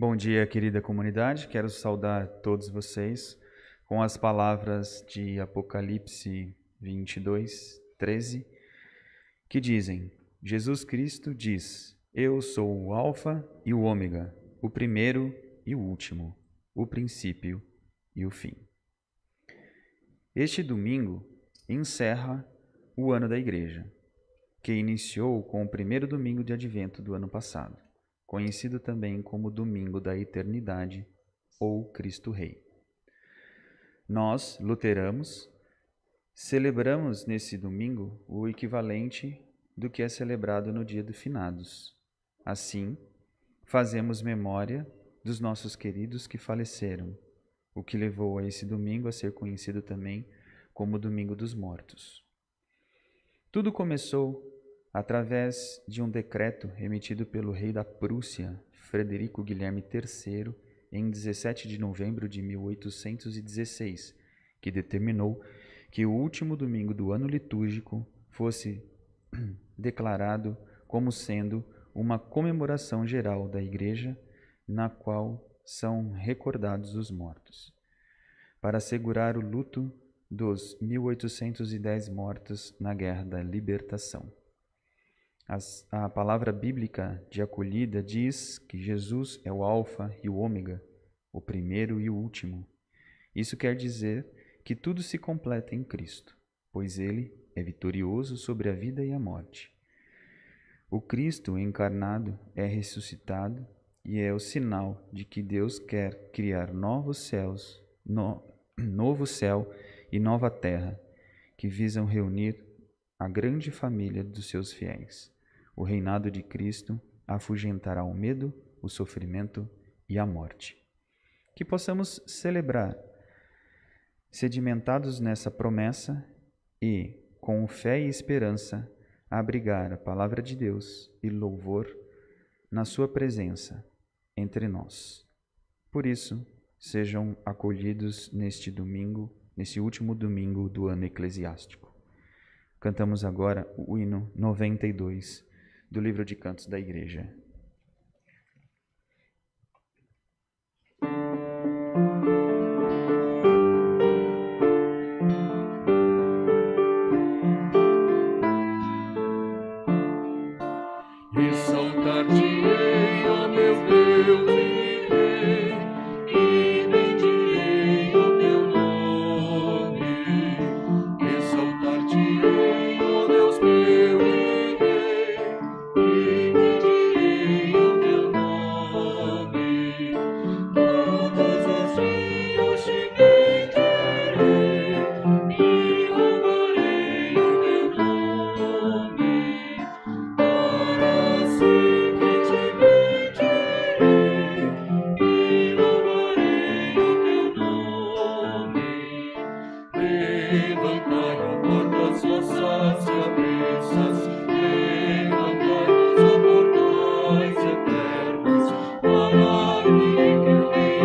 Bom dia, querida comunidade. Quero saudar todos vocês com as palavras de Apocalipse 22, 13, que dizem: Jesus Cristo diz: Eu sou o Alfa e o Ômega, o primeiro e o último, o princípio e o fim. Este domingo encerra o ano da Igreja, que iniciou com o primeiro domingo de Advento do ano passado, conhecido também como Domingo da Eternidade ou Cristo Rei. Nós, luteranos, celebramos nesse domingo o equivalente do que é celebrado no dia de Finados. Assim, fazemos memória dos nossos queridos que faleceram, o que levou a esse domingo a ser conhecido também como Domingo dos Mortos. Tudo começou através de um decreto emitido pelo rei da Prússia, Frederico Guilherme III, em 17 de novembro de 1816, que determinou que o último domingo do ano litúrgico fosse declarado como sendo uma comemoração geral da Igreja, na qual são recordados os mortos, para assegurar o luto dos 1810 mortos na Guerra da Libertação. A palavra bíblica de acolhida diz que Jesus é o Alfa e o Ômega, o primeiro e o último. Isso quer dizer que tudo se completa em Cristo, pois Ele é vitorioso sobre a vida e a morte. O Cristo encarnado é ressuscitado e é o sinal de que Deus quer criar novos céus, novo céu e nova terra, que visam reunir a grande família dos seus fiéis. O reinado de Cristo afugentará o medo, o sofrimento e a morte. Que possamos celebrar, sedimentados nessa promessa e, com fé e esperança, abrigar a palavra de Deus e louvor na sua presença entre nós. Por isso, sejam acolhidos neste domingo, nesse último domingo do ano eclesiástico. Cantamos agora o hino 92 do livro de cantos da Igreja. Exaltar-te-ei, ó meu Deus e Rei, e bendirei o teu nome. Exaltar-te-ei, ó Deus meu e Rei, e bendirei o teu nome. Todos os dias te bendirei e louvarei o teu nome. Para sempre te bendirei e louvarei o teu nome. Levantai, ó portas vossas cabeças, levantai-vos, ó portais eternos, para que o Rei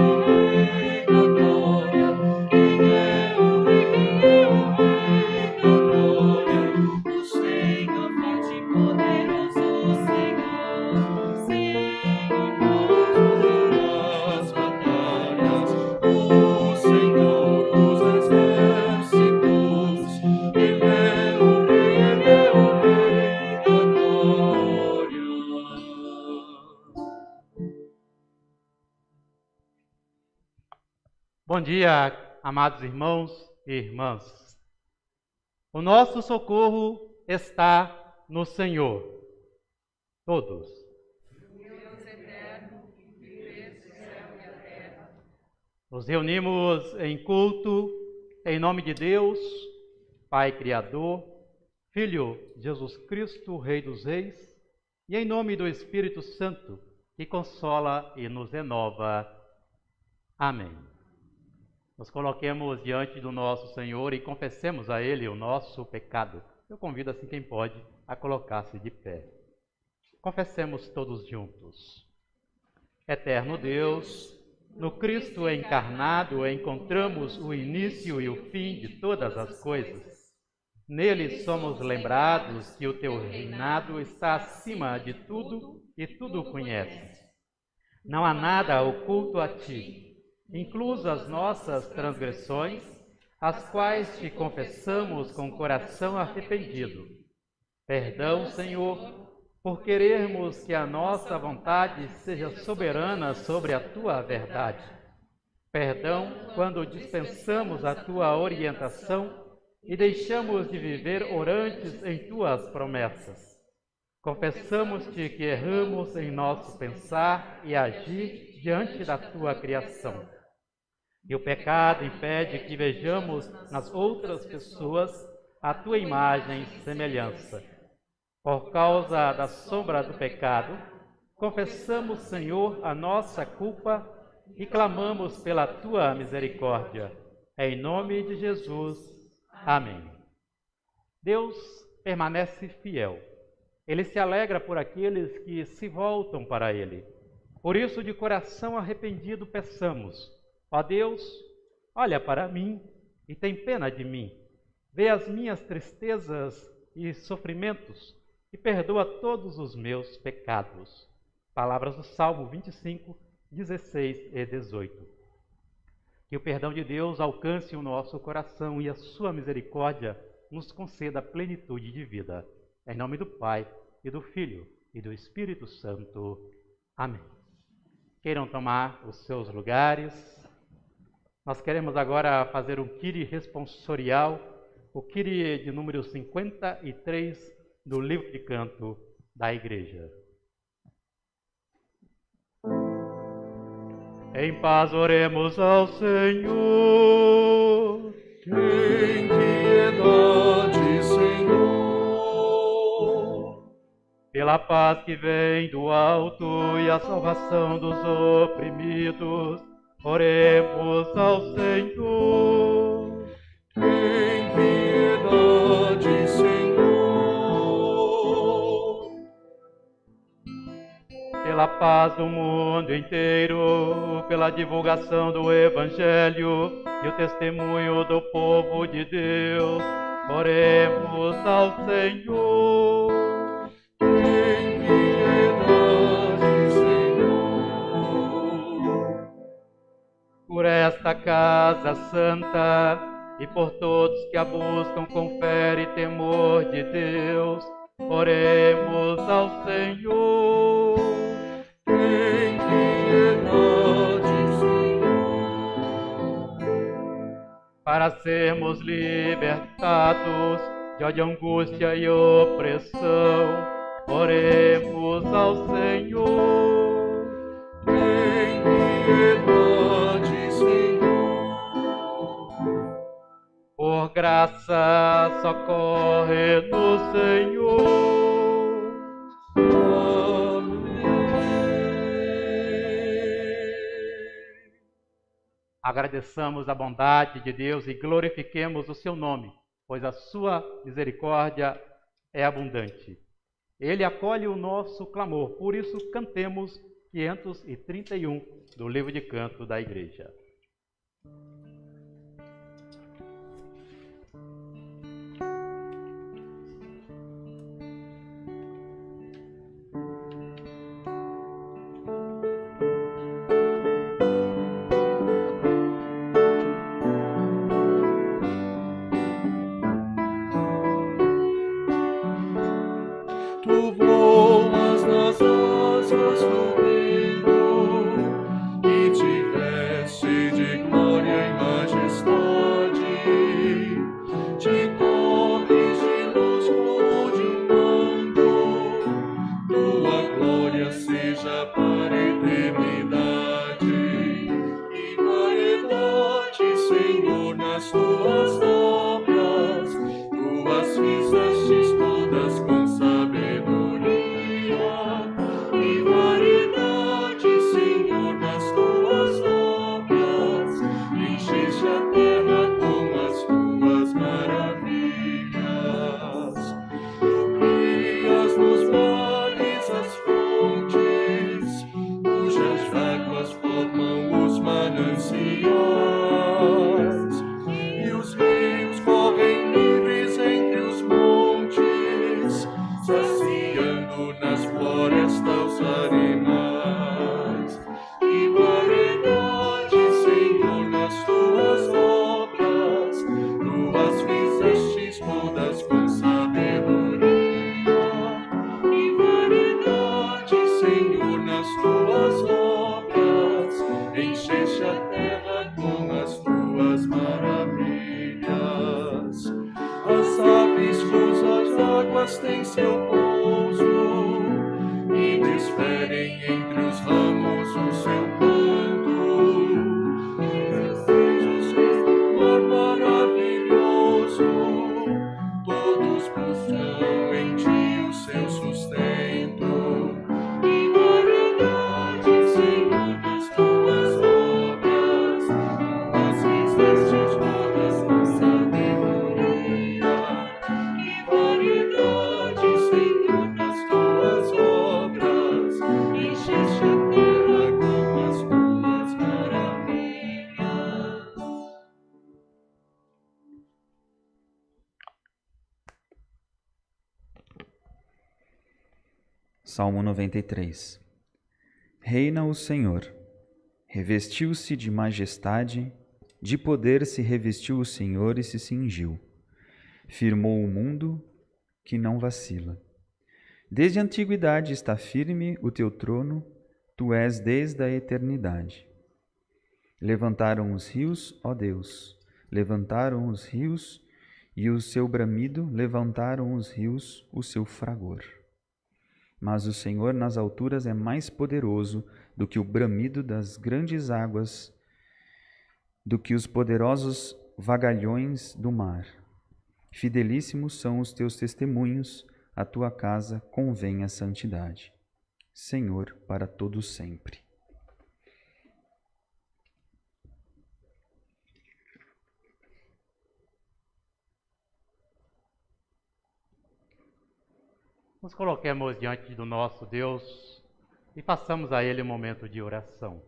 da glória, quem é o Rei da glória, o Senhor forte e poderoso, Senhor, Senhor das batalhas, o Senhor dos exércitos, Ele é o Rei da glória. Bom dia, amados irmãos e irmãs. O nosso socorro está no Senhor. Todos. Deus eterno, que fez o céu e a terra. Nos reunimos em culto, em nome de Deus, Pai Criador, Filho Jesus Cristo, Rei dos Reis, e em nome do Espírito Santo, que consola e nos renova. Amém. Nos coloquemos diante do nosso Senhor e confessemos a Ele o nosso pecado. Eu convido assim quem pode a colocar-se de pé. Confessemos todos juntos. Eterno Deus, no Cristo encarnado encontramos o início e o fim de todas as coisas. Nele somos lembrados que o teu reinado está acima de tudo e tudo conheces. Não há nada oculto a ti, incluso as nossas transgressões, as quais te confessamos com o coração arrependido. Perdão, Senhor, por querermos que a nossa vontade seja soberana sobre a tua verdade. Perdão quando dispensamos a tua orientação e deixamos de viver orantes em tuas promessas. Confessamos-te que erramos em nosso pensar e agir diante da tua criação. E o pecado impede que vejamos nas outras pessoas a tua imagem e semelhança. Por causa da sombra do pecado, confessamos, Senhor, a nossa culpa e clamamos pela tua misericórdia. Em nome de Jesus. Amém. Deus permanece fiel. Ele se alegra por aqueles que se voltam para Ele. Por isso, de coração arrependido, peçamos: ó Deus, olha para mim e tem pena de mim. Vê as minhas tristezas e sofrimentos e perdoa todos os meus pecados. Palavras do Salmo 25, 16 e 18. Que o perdão de Deus alcance o nosso coração e a sua misericórdia nos conceda plenitude de vida. Em nome do Pai, e do Filho, e do Espírito Santo. Amém. Queiram tomar os seus lugares. Nós queremos agora fazer um Kyrie responsorial, o Kyrie de número 53 do livro de canto da Igreja. Em paz oremos ao Senhor. Tem piedade, Senhor. Pela paz que vem do alto e a salvação dos oprimidos, oremos ao Senhor. Tem piedade, Senhor. Pela paz do mundo inteiro, pela divulgação do Evangelho e o testemunho do povo de Deus, oremos ao Senhor. Tem piedade, Senhor. Por esta casa santa e por todos que a buscam com fé e temor de Deus, oremos ao Senhor. Tem piedade, Senhor. Para sermos libertados de ódio, angústia e opressão, oremos ao Senhor. Tem piedade, Senhor. Por graça, socorre-nos, Senhor. Amém. Agradeçamos a bondade de Deus e glorifiquemos o seu nome, pois a sua misericórdia é abundante. Ele acolhe o nosso clamor, por isso cantemos 531 do livro de canto da Igreja. Tu voas nas asas do vento e te veste de glória e majestade. Te cobres de luz como de um manto. Tua glória seja para a eternidade. E variedade, Senhor, nas tuas obras. Tuas fizestes todas com sabedoria. águas têm seu pouso e desferem entre os ramos o seu canto. Os seus amor maravilhoso, todos buscam em ti o seu sustento. Que variedade, Senhor, das tuas obras, tuas fizestes todas com sabedoria. Que variedade, Senhor, das tuas obras, encheste a terra com as tuas maravilhas. Salmo 93. Reina o Senhor, revestiu-se de majestade, de poder se revestiu o Senhor e se cingiu. Firmou o mundo que não vacila. Desde a antiguidade está firme o teu trono, tu és desde a eternidade. Levantaram os rios, ó Deus, levantaram os rios, e o seu bramido levantaram os rios, o seu fragor. Mas o Senhor nas alturas é mais poderoso do que o bramido das grandes águas, do que os poderosos vagalhões do mar. Fidelíssimos são os teus testemunhos, a tua casa convém a santidade. Senhor, para todo sempre. Nos coloquemos diante do nosso Deus e façamos a Ele um momento de oração.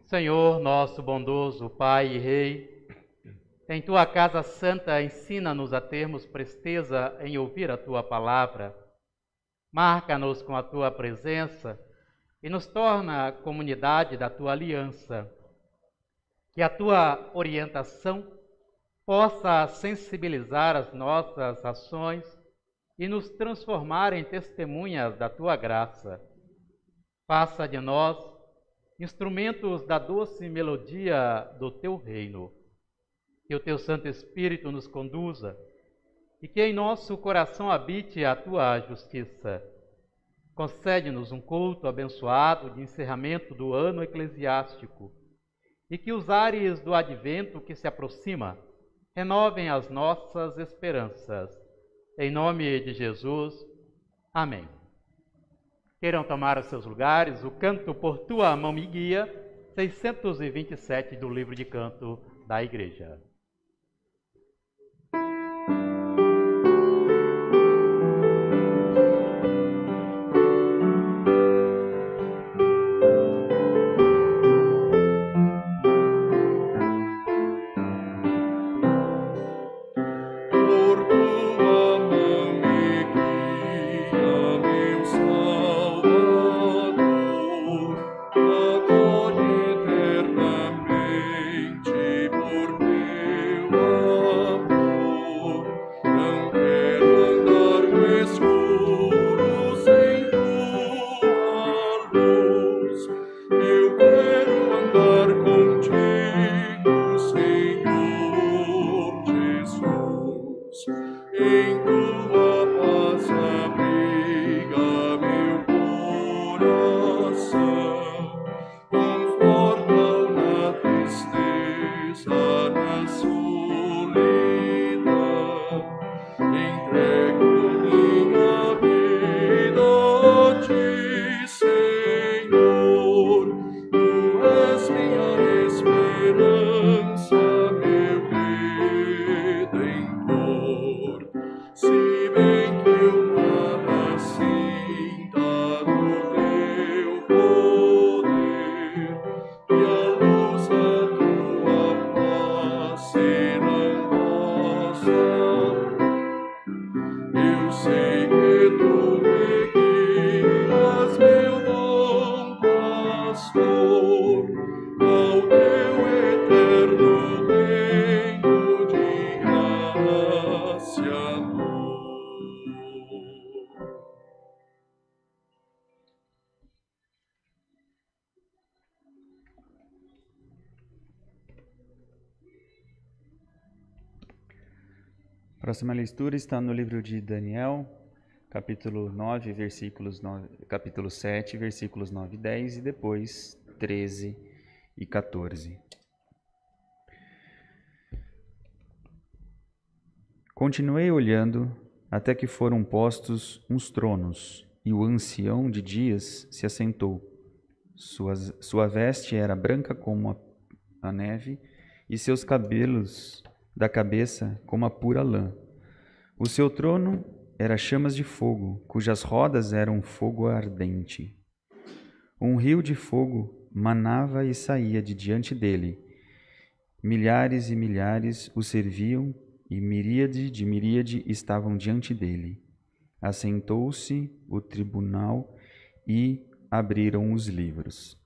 Senhor, nosso bondoso Pai e Rei, em Tua casa santa ensina-nos a termos presteza em ouvir a Tua palavra. Marca-nos com a Tua presença e nos torna a comunidade da Tua aliança. Que a Tua orientação possa sensibilizar as nossas ações e nos transformar em testemunhas da Tua graça. Faça de nós instrumentos da doce melodia do Teu reino. Que o Teu Santo Espírito nos conduza e que em nosso coração habite a Tua justiça. Concede-nos um culto abençoado de encerramento do ano eclesiástico e que os ares do advento que se aproxima renovem as nossas esperanças. Em nome de Jesus. Amém. Queiram tomar os seus lugares, o canto Por Tua Mão Me Guia, 627 do livro de canto da Igreja. Será Próxima leitura está no livro de Daniel, capítulo 9, capítulo 7, versículos 9 e 10 e depois 13 e 14. Continuei olhando até que foram postos uns tronos, e o ancião de dias se assentou. Sua veste era branca como a neve, e seus cabelos da cabeça como a pura lã. O seu trono era chamas de fogo, cujas rodas eram fogo ardente. Um rio de fogo manava e saía de diante dele. Milhares e milhares o serviam, e miríade de miríade estavam diante dele. Assentou-se o tribunal e abriram os livros.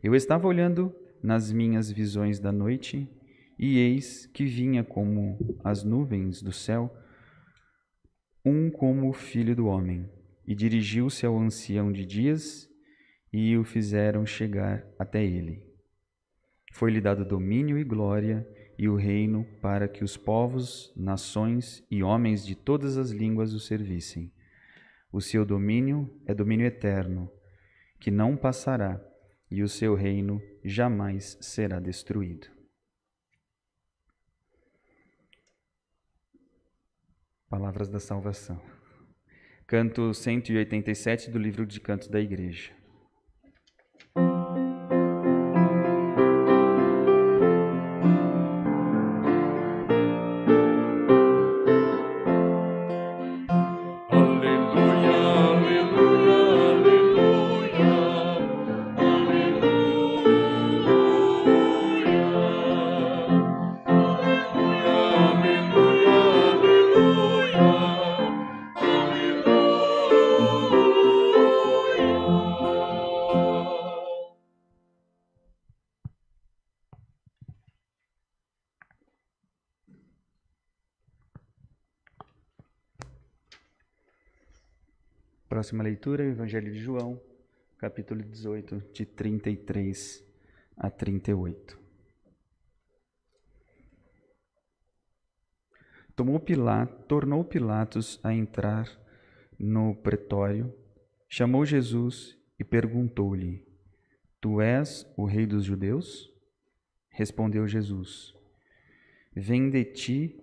Eu estava olhando nas minhas visões da noite, e eis que vinha como as nuvens do céu, como o Filho do Homem, e dirigiu-se ao ancião de dias, e o fizeram chegar até ele. Foi-lhe dado domínio e glória e o reino para que os povos, nações e homens de todas as línguas o servissem. O seu domínio é domínio eterno, que não passará, e o seu reino jamais será destruído. Palavras da salvação. Canto 187 do livro de Cantos da Igreja. Próxima leitura, Evangelho de João, capítulo 18, de 33 a 38. Tornou Pilatos a entrar no pretório, chamou Jesus e perguntou-lhe: Tu és o rei dos judeus? Respondeu Jesus: Vem de ti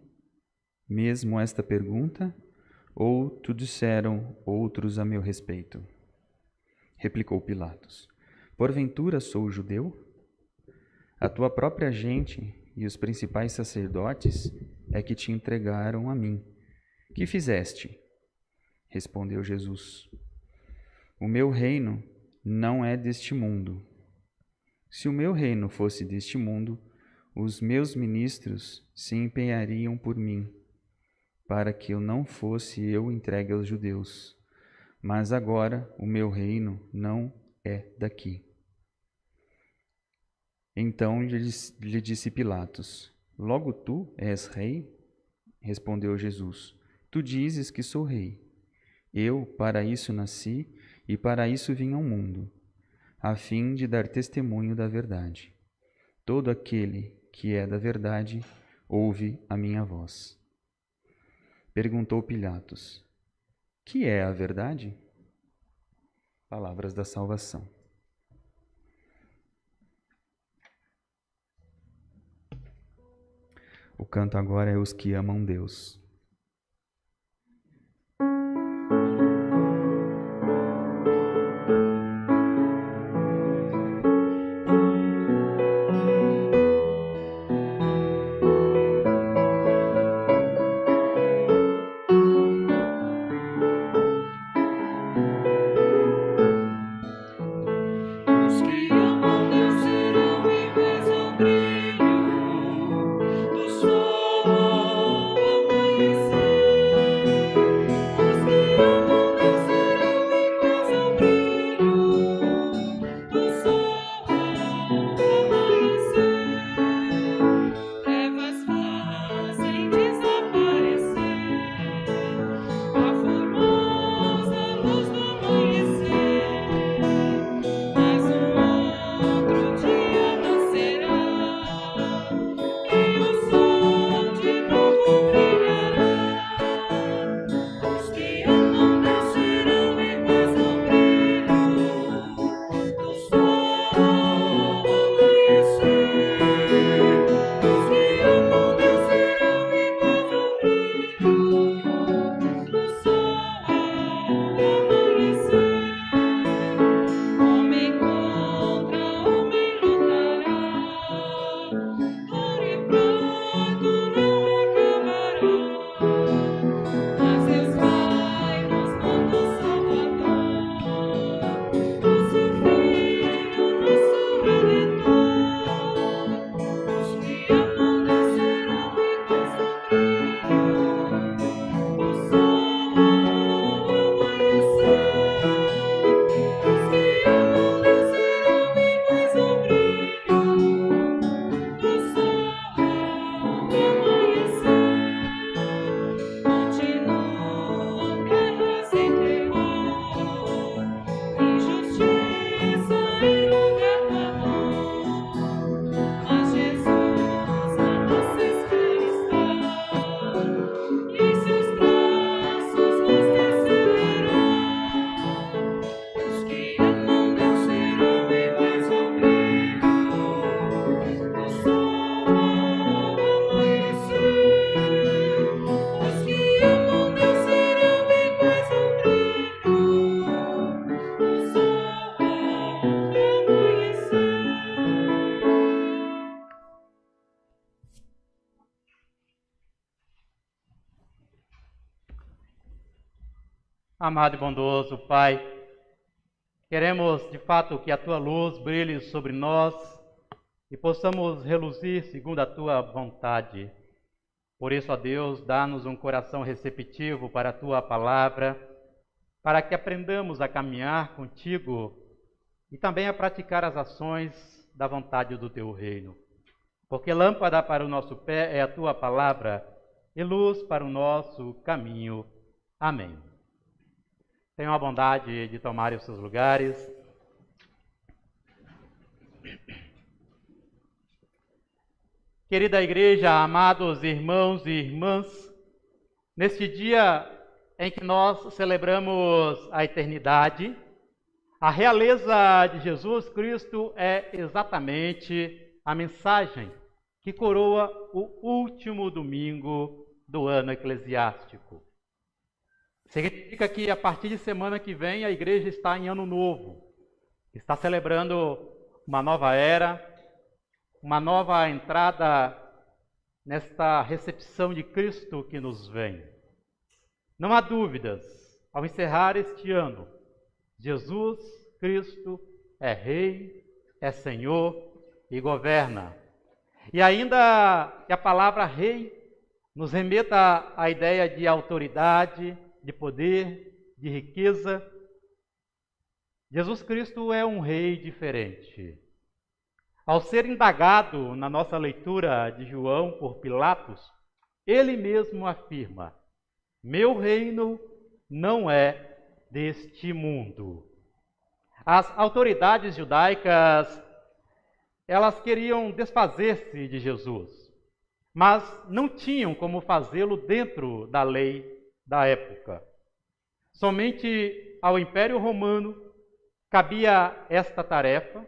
mesmo esta pergunta? Ou tu disseram outros a meu respeito? Replicou Pilatos: Porventura sou judeu? A tua própria gente e os principais sacerdotes é que te entregaram a mim. Que fizeste? Respondeu Jesus: O meu reino não é deste mundo. Se o meu reino fosse deste mundo, os meus ministros se empenhariam por mim, para que eu não fosse entregue aos judeus. Mas agora o meu reino não é daqui. Então lhe disse Pilatos: Logo tu és rei? Respondeu Jesus: Tu dizes que sou rei. Eu para isso nasci e para isso vim ao mundo, a fim de dar testemunho da verdade. Todo aquele que é da verdade ouve a minha voz. Perguntou Pilatos: Que é a verdade? Palavras da salvação. O canto agora é Os que amam Deus. Os que amam Deus serão iguais ao brilho do sol ao amanhecer. Amado e bondoso Pai, queremos de fato que a Tua luz brilhe sobre nós e possamos reluzir segundo a Tua vontade. Por isso, ó Deus, dá-nos um coração receptivo para a Tua palavra, para que aprendamos a caminhar contigo e também a praticar as ações da vontade do Teu reino. Porque lâmpada para o nosso pé é a Tua palavra e luz para o nosso caminho. Amém. Tenham a bondade de tomarem os seus lugares. Querida igreja, amados irmãos e irmãs, neste dia em que nós celebramos a eternidade, a realeza de Jesus Cristo é exatamente a mensagem que coroa o último domingo do ano eclesiástico. Significa que a partir de semana que vem a igreja está em ano novo, está celebrando uma nova era, uma nova entrada nesta recepção de Cristo que nos vem. Não há dúvidas, ao encerrar este ano, Jesus Cristo é Rei, é Senhor e governa. E ainda que a palavra Rei nos remeta à ideia de autoridade, de poder, de riqueza, Jesus Cristo é um Rei diferente. Ao ser indagado na nossa leitura de João por Pilatos, ele mesmo afirma: meu reino não é deste mundo. As autoridades judaicas, elas queriam desfazer-se de Jesus, mas não tinham como fazê-lo dentro da lei da época. Somente ao Império Romano cabia esta tarefa,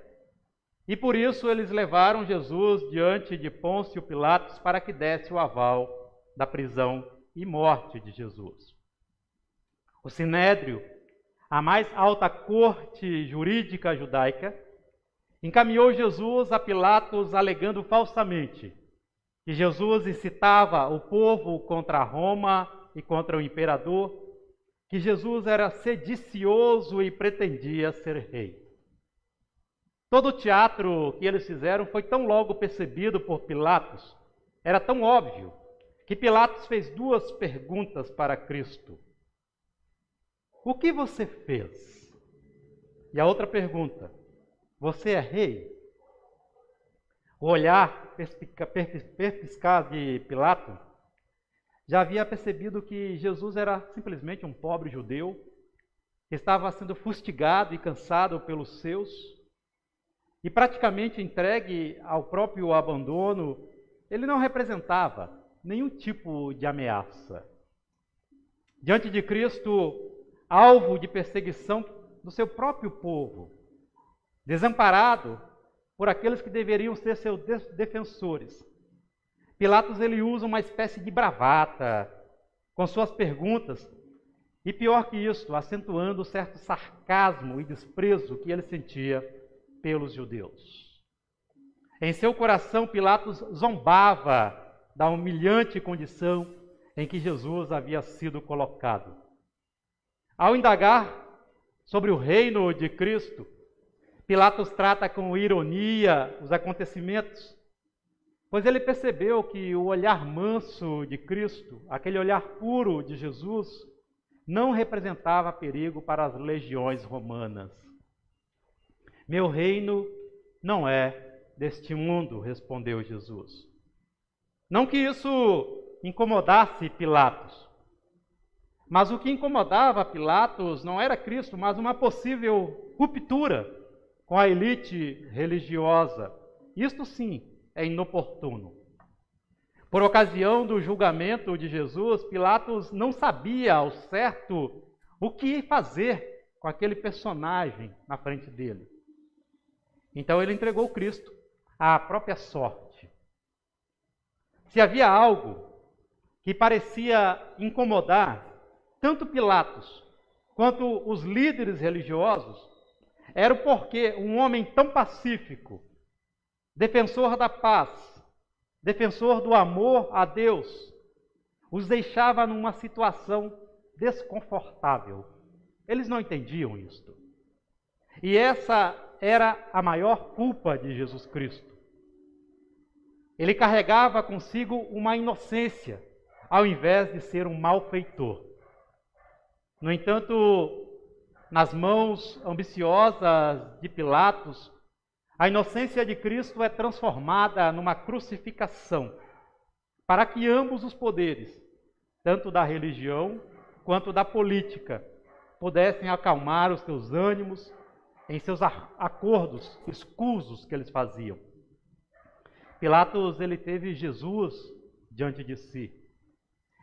e por isso eles levaram Jesus diante de Pôncio Pilatos para que desse o aval da prisão e morte de Jesus. O Sinédrio, a mais alta corte jurídica judaica, encaminhou Jesus a Pilatos alegando falsamente que Jesus incitava o povo contra Roma e contra o imperador, que Jesus era sedicioso e pretendia ser rei. Todo o teatro que eles fizeram foi tão logo percebido por Pilatos, era tão óbvio, que Pilatos fez duas perguntas para Cristo. O que você fez? E a outra pergunta, você é rei? O olhar perspicaz de Pilatos já havia percebido que Jesus era simplesmente um pobre judeu, que estava sendo fustigado e cansado pelos seus, e praticamente entregue ao próprio abandono. Ele não representava nenhum tipo de ameaça. Diante de Cristo, alvo de perseguição do seu próprio povo, desamparado por aqueles que deveriam ser seus defensores, Pilatos ele usa uma espécie de bravata com suas perguntas, e pior que isso, acentuando certo sarcasmo e desprezo que ele sentia pelos judeus. Em seu coração, Pilatos zombava da humilhante condição em que Jesus havia sido colocado. Ao indagar sobre o reino de Cristo, Pilatos trata com ironia os acontecimentos, pois ele percebeu que o olhar manso de Cristo, aquele olhar puro de Jesus, não representava perigo para as legiões romanas. Meu reino não é deste mundo, respondeu Jesus. Não que isso incomodasse Pilatos, mas o que incomodava Pilatos não era Cristo, mas uma possível ruptura com a elite religiosa. Isto sim é inoportuno. Por ocasião do julgamento de Jesus, Pilatos não sabia ao certo o que fazer com aquele personagem na frente dele. Então ele entregou Cristo à própria sorte. Se havia algo que parecia incomodar tanto Pilatos quanto os líderes religiosos, era o porquê um homem tão pacífico, defensor da paz, defensor do amor a Deus, os deixava numa situação desconfortável Eles não entendiam isto. E essa era a maior culpa de Jesus Cristo. Ele carregava consigo uma inocência, ao invés de ser um malfeitor. No entanto, nas mãos ambiciosas de Pilatos, a inocência de Cristo é transformada numa crucificação, para que ambos os poderes, tanto da religião quanto da política, pudessem acalmar os seus ânimos em seus acordos escusos que eles faziam. Pilatos, ele teve Jesus diante de si.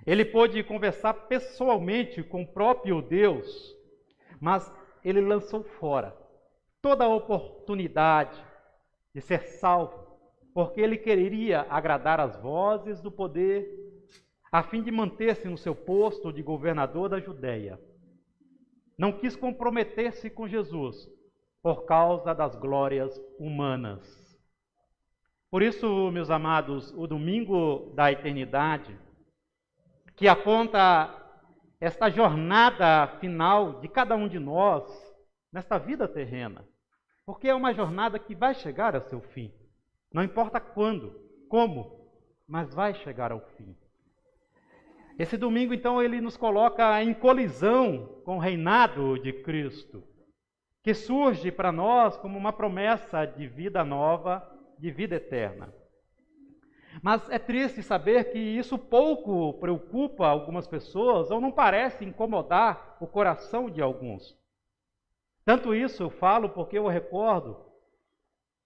Ele pôde conversar pessoalmente com o próprio Deus, mas ele lançou fora toda a oportunidade de ser salvo, porque ele queria agradar as vozes do poder, a fim de manter-se no seu posto de governador da Judéia. Não quis comprometer-se com Jesus por causa das glórias humanas. Por isso, meus amados, o domingo da eternidade, que aponta esta jornada final de cada um de nós nesta vida terrena, porque é uma jornada que vai chegar ao seu fim. Não importa quando, como, mas vai chegar ao fim. Esse domingo, então, ele nos coloca em colisão com o reinado de Cristo, que surge para nós como uma promessa de vida nova, de vida eterna. Mas é triste saber que isso pouco preocupa algumas pessoas ou não parece incomodar o coração de alguns. Tanto isso eu falo porque eu recordo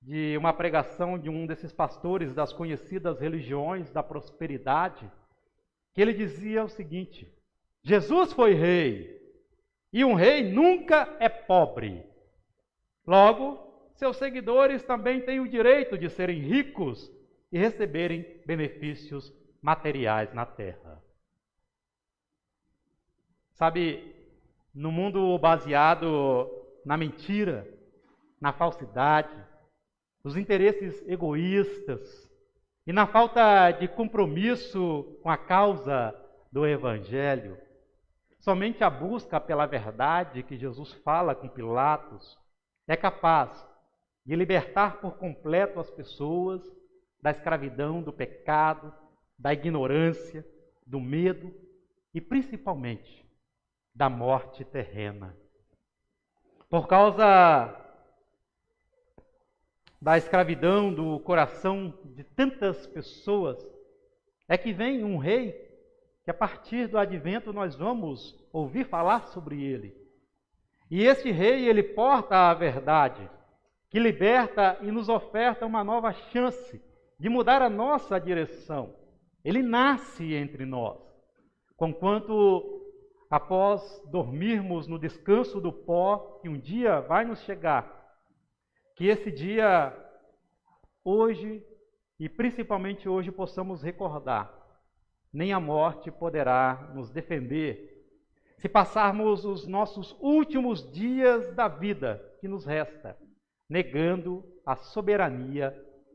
de uma pregação de um desses pastores das conhecidas religiões da prosperidade, que ele dizia o seguinte: Jesus foi rei, e um rei nunca é pobre. Logo, seus seguidores também têm o direito de serem ricos e receberem benefícios materiais na terra. Sabe, no mundo baseado na mentira, na falsidade, nos interesses egoístas e na falta de compromisso com a causa do Evangelho, somente a busca pela verdade que Jesus fala com Pilatos é capaz de libertar por completo as pessoas da escravidão, do pecado, da ignorância, do medo e principalmente da morte terrena. Por causa da escravidão do coração de tantas pessoas, é que vem um rei que a partir do advento nós vamos ouvir falar sobre ele. E este rei, ele porta a verdade, que liberta e nos oferta uma nova chance de mudar a nossa direção. Ele nasce entre nós, conquanto após dormirmos no descanso do pó, que um dia vai nos chegar, que esse dia, hoje, e principalmente hoje, possamos recordar, nem a morte poderá nos defender, se passarmos os nossos últimos dias da vida que nos resta, negando a soberania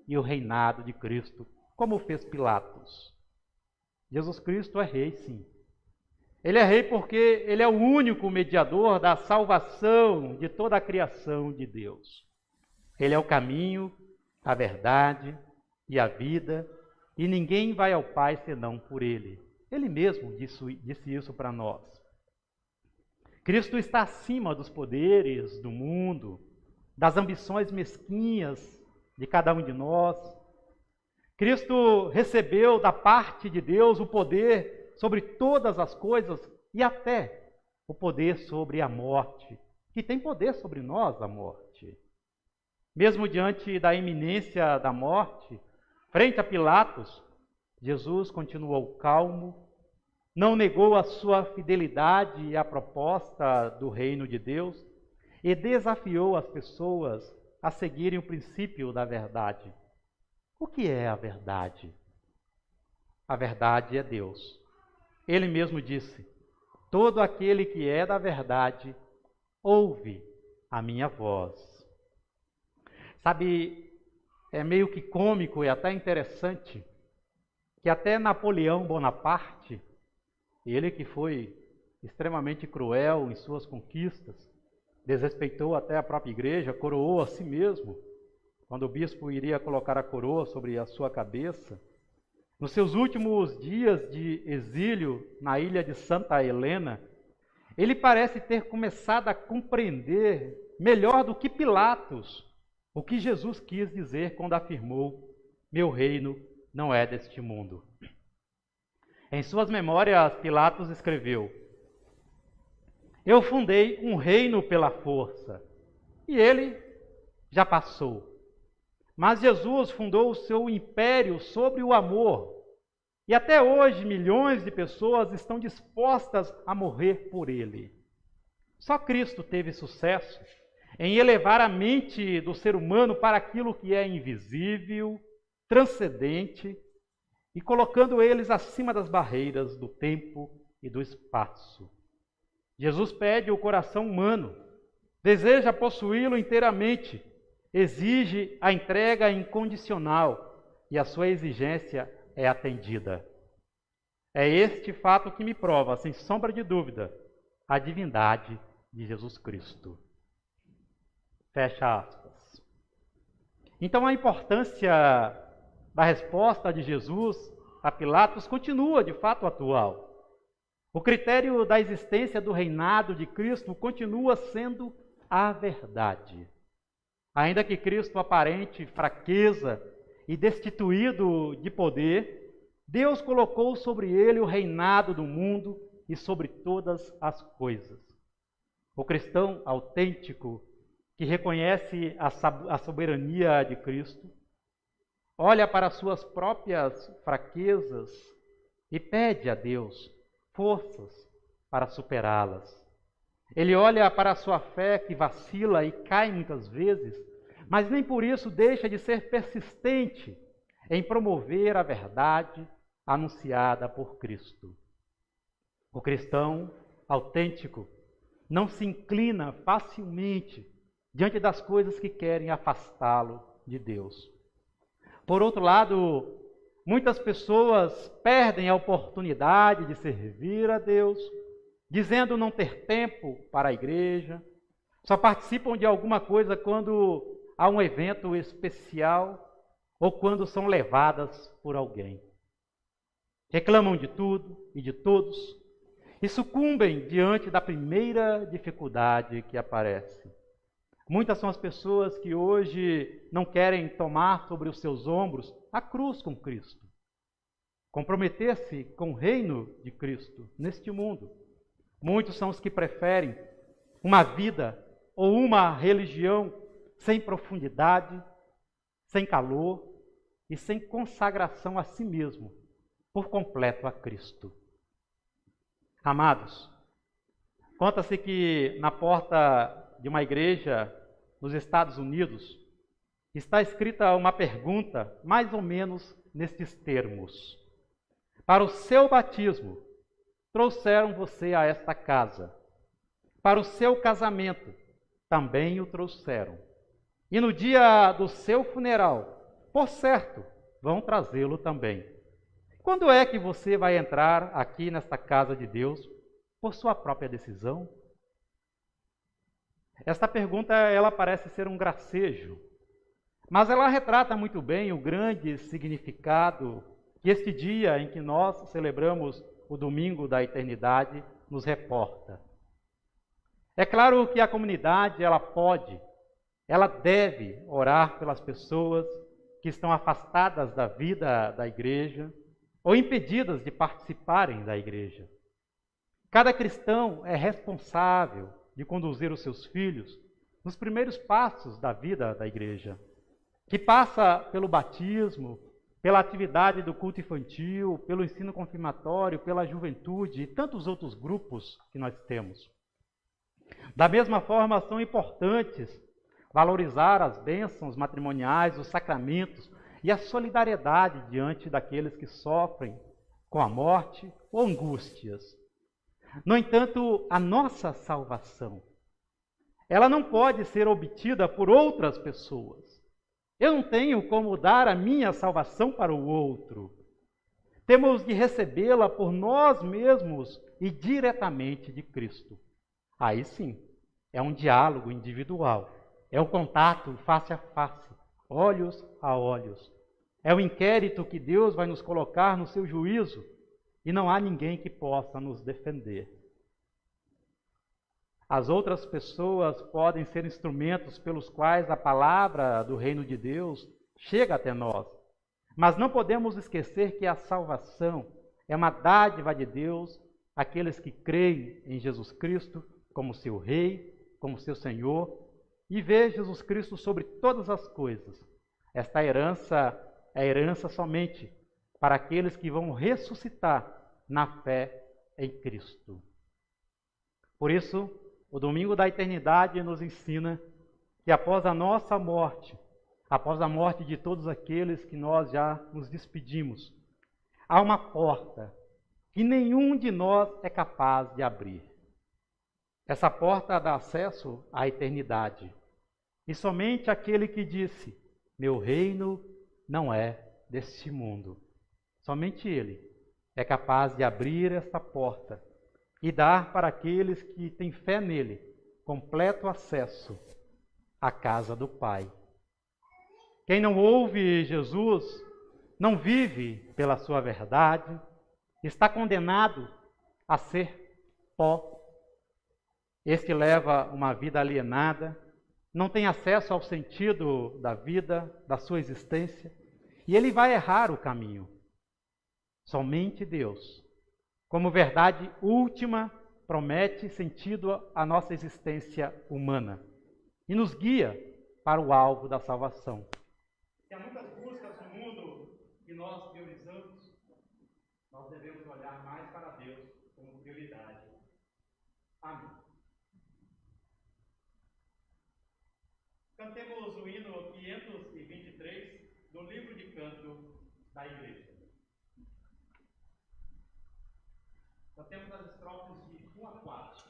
e o reinado de Cristo, como fez Pilatos. Jesus Cristo é rei, sim. Ele é rei porque ele é o único mediador da salvação de toda a criação de Deus. Ele é o caminho, a verdade e a vida, e ninguém vai ao Pai senão por ele. Ele mesmo disse isso para nós. Cristo está acima dos poderes do mundo, das ambições mesquinhas de cada um de nós. Cristo recebeu da parte de Deus o poder sobre todas as coisas e até o poder sobre a morte, que tem poder sobre nós, a morte. Mesmo diante da iminência da morte, frente a Pilatos, Jesus continuou calmo, não negou a sua fidelidade à proposta do reino de Deus e desafiou as pessoas a seguirem o princípio da verdade. O que é a verdade? A verdade é Deus. Ele mesmo disse: todo aquele que é da verdade ouve a minha voz. Sabe, é meio que cômico e até interessante que até Napoleão Bonaparte, ele que foi extremamente cruel em suas conquistas, desrespeitou até a própria igreja, coroou a si mesmo, quando o bispo iria colocar a coroa sobre a sua cabeça. Nos seus últimos dias de exílio na ilha de Santa Helena, ele parece ter começado a compreender melhor do que Pilatos o que Jesus quis dizer quando afirmou: meu reino não é deste mundo. Em suas memórias, Pilatos escreveu: eu fundei um reino pela força, e ele já passou. Mas Jesus fundou o seu império sobre o amor. E até hoje milhões de pessoas estão dispostas a morrer por ele. Só Cristo teve sucesso em elevar a mente do ser humano para aquilo que é invisível, transcendente, e colocando eles acima das barreiras do tempo e do espaço. Jesus pede o coração humano, deseja possuí-lo inteiramente, exige a entrega incondicional e a sua exigência é atendida. É este fato que me prova, sem sombra de dúvida, a divindade de Jesus Cristo. Fecha aspas. Então a importância da resposta de Jesus a Pilatos continua de fato atual. O critério da existência do reinado de Cristo continua sendo a verdade. Ainda que Cristo aparente fraqueza e destituído de poder, Deus colocou sobre ele o reinado do mundo e sobre todas as coisas. O cristão autêntico, que reconhece a soberania de Cristo, olha para suas próprias fraquezas e pede a Deus forças para superá-las. Ele olha para a sua fé que vacila e cai muitas vezes, mas nem por isso deixa de ser persistente em promover a verdade anunciada por Cristo. O cristão autêntico não se inclina facilmente diante das coisas que querem afastá-lo de Deus. Por outro lado, muitas pessoas perdem a oportunidade de servir a Deus, dizendo não ter tempo para a igreja, só participam de alguma coisa quando há um evento especial ou quando são levadas por alguém. Reclamam de tudo e de todos e sucumbem diante da primeira dificuldade que aparece. Muitas são as pessoas que hoje não querem tomar sobre os seus ombros a cruz com Cristo, comprometer-se com o reino de Cristo neste mundo. Muitos são os que preferem uma vida ou uma religião sem profundidade, sem calor e sem consagração a si mesmo, por completo a Cristo. Amados, conta-se que na porta de uma igreja nos Estados Unidos está escrita uma pergunta mais ou menos nestes termos: para o seu batismo, trouxeram você a esta casa. Para o seu casamento, também o trouxeram. E no dia do seu funeral, por certo, vão trazê-lo também. Quando é que você vai entrar aqui nesta casa de Deus por sua própria decisão? Esta pergunta, ela parece ser um gracejo, mas ela retrata muito bem o grande significado que este dia em que nós celebramos o Domingo da Eternidade nos reporta. É claro que a comunidade, ela deve orar pelas pessoas que estão afastadas da vida da igreja ou impedidas de participarem da igreja. Cada cristão é responsável de conduzir os seus filhos nos primeiros passos da vida da igreja, que passa pelo batismo, pela atividade do culto infantil, pelo ensino confirmatório, pela juventude e tantos outros grupos que nós temos. Da mesma forma, são importantes valorizar as bênçãos matrimoniais, os sacramentos e a solidariedade diante daqueles que sofrem com a morte ou angústias. No entanto, a nossa salvação, ela não pode ser obtida por outras pessoas. Eu não tenho como dar a minha salvação para o outro. Temos de recebê-la por nós mesmos e diretamente de Cristo. Aí sim, é um diálogo individual, é o contato face a face, olhos a olhos. É o inquérito que Deus vai nos colocar no seu juízo e não há ninguém que possa nos defender. As outras pessoas podem ser instrumentos pelos quais a palavra do reino de Deus chega até nós. Mas não podemos esquecer que a salvação é uma dádiva de Deus àqueles que creem em Jesus Cristo como seu Rei, como seu Senhor, e vê Jesus Cristo sobre todas as coisas. Esta herança é herança somente para aqueles que vão ressuscitar na fé em Cristo. Por isso, o domingo da eternidade nos ensina que após a nossa morte, após a morte de todos aqueles que nós já nos despedimos, há uma porta que nenhum de nós é capaz de abrir. Essa porta dá acesso à eternidade. E somente aquele que disse, meu reino não é deste mundo, somente ele é capaz de abrir esta porta e dar para aqueles que têm fé nele completo acesso à casa do Pai. Quem não ouve Jesus, não vive pela sua verdade, está condenado a ser pó. Este leva uma vida alienada, não tem acesso ao sentido da vida, da sua existência, e ele vai errar o caminho. Somente Deus, como verdade última, promete sentido à nossa existência humana e nos guia para o alvo da salvação. Se há muitas buscas no mundo que nós priorizamos, nós devemos olhar mais para Deus como prioridade. Amém. Cantemos o hino 523 do livro de canto da igreja. Cantemos as estrofes de 1 a 4.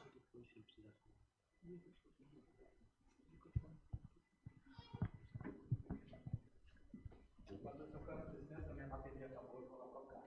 Quando eu canto licença, minha bateria acabou e vou lá tocar.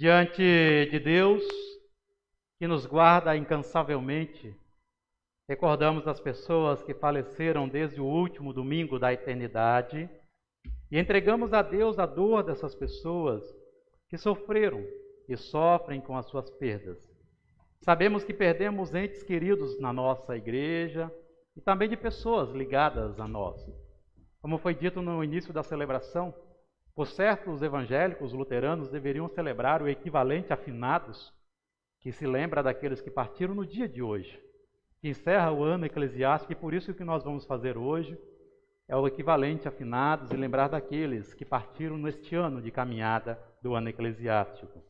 Diante de Deus, que nos guarda incansavelmente, recordamos as pessoas que faleceram desde o último domingo da eternidade e entregamos a Deus a dor dessas pessoas que sofreram e sofrem com as suas perdas. Sabemos que perdemos entes queridos na nossa igreja e também de pessoas ligadas a nós. Como foi dito no início da celebração, por certo, os evangélicos luteranos deveriam celebrar o equivalente a finados, que se lembra daqueles que partiram no dia de hoje, que encerra o ano eclesiástico, e por isso que nós vamos fazer hoje é o equivalente a finados e lembrar daqueles que partiram neste ano de caminhada do ano eclesiástico.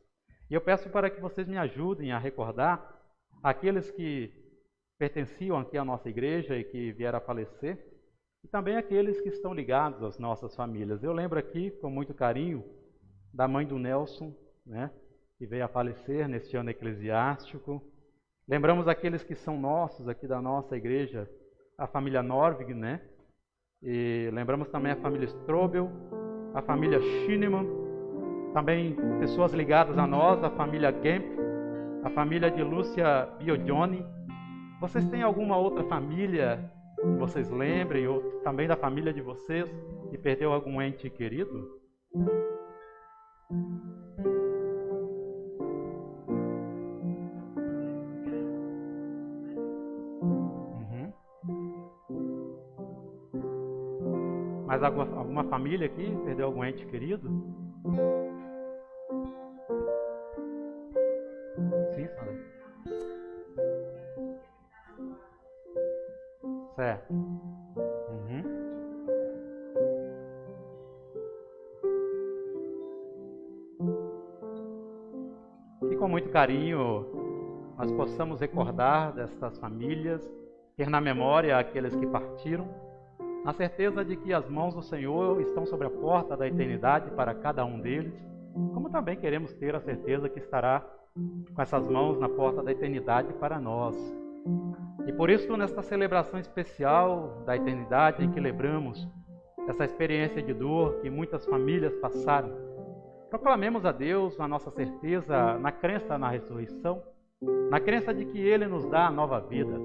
E eu peço para que vocês me ajudem a recordar aqueles que pertenciam aqui à nossa igreja e que vieram a falecer, e também aqueles que estão ligados às nossas famílias. Eu lembro aqui, com muito carinho, da mãe do Nelson, que veio a falecer neste ano eclesiástico. Lembramos aqueles que são nossos, aqui da nossa igreja, a família Norvig, E lembramos também a família Strobel, a família Schinemann, também pessoas ligadas a nós, a família Gemp, a família de Lúcia Biodioni. Vocês têm alguma outra família que vocês lembrem, ou também da família de vocês, que perdeu algum ente querido? Mais alguma família aqui perdeu algum ente querido? Sim, Sandra. Certo. Que com muito carinho nós possamos recordar dessas famílias, ter na memória aqueles que partiram, na certeza de que as mãos do Senhor estão sobre a porta da eternidade para cada um deles, como também queremos ter a certeza que estará com essas mãos na porta da eternidade para nós. E por isso, nesta celebração especial da eternidade, em que lembramos essa experiência de dor que muitas famílias passaram, proclamemos a Deus a nossa certeza na crença na ressurreição, na crença de que Ele nos dá a nova vida,